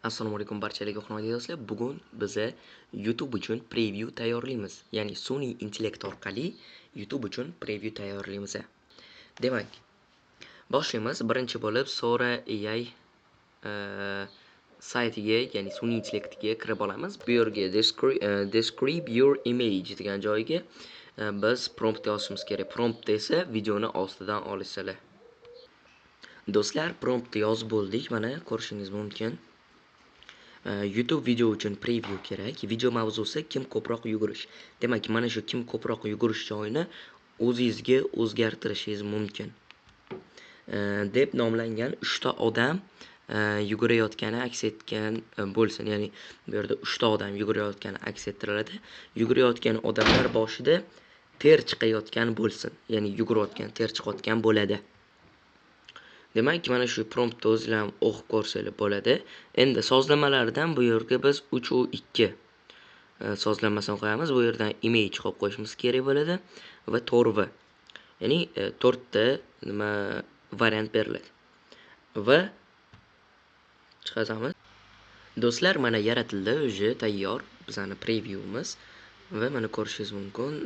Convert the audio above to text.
Assalomu alaykum barchalarga hurmatli do'stlar. Bugun biza YouTube uchun preview tayyorlaymiz. Ya'ni sun'iy intellekt orqali YouTube uchun preview tayyorlaymiz. Demak, boshlaymiz. Birinchi bo'lib Sora AI saytiga, ya'ni sun'iy intellektiga kirib olamiz. Bu yerga describe your image degan joyga biz prompt yozishimiz kerak. Prompt esa videoni ostidan olisizlar. Do'stlar, promptni yozib bo'ldik. Mana ko'rishingiz mumkin. YouTube video uchun preview kerak. Video mavzusi kim ko'proq yugurish. Demak, mana shu kim ko'proq yugurish joyini o'zingizga o'zgartirishingiz mumkin. Deb nomlangan 3 ta odam yugurayotgani aks etgan bo'lsin. Ya'ni bu yerda 3 ta odam yugurayotgani aks ettiriladi. Yugurayotgan odamlar boshida ter chiqayotgan bo'lsin. Ya'ni yugurayotgan, ter chiqayotgan bo'ladi. Demak, mana shu promptni o'zingizlar ham o'qib ko'rsanglar bo'ladi. Endi sozlamalardan bu yerga biz 3 u 2 sozlamasini qo'yamiz. Bu yerdan image qo'yib qo'yishimiz kerak bo'ladi va to'rva. Ya'ni 4 ta nima variant beriladi. Va chiqazamiz. Do'stlar, mana yaratildi, uje tayyor bizning previewimiz va mana ko'rishingiz mumkin.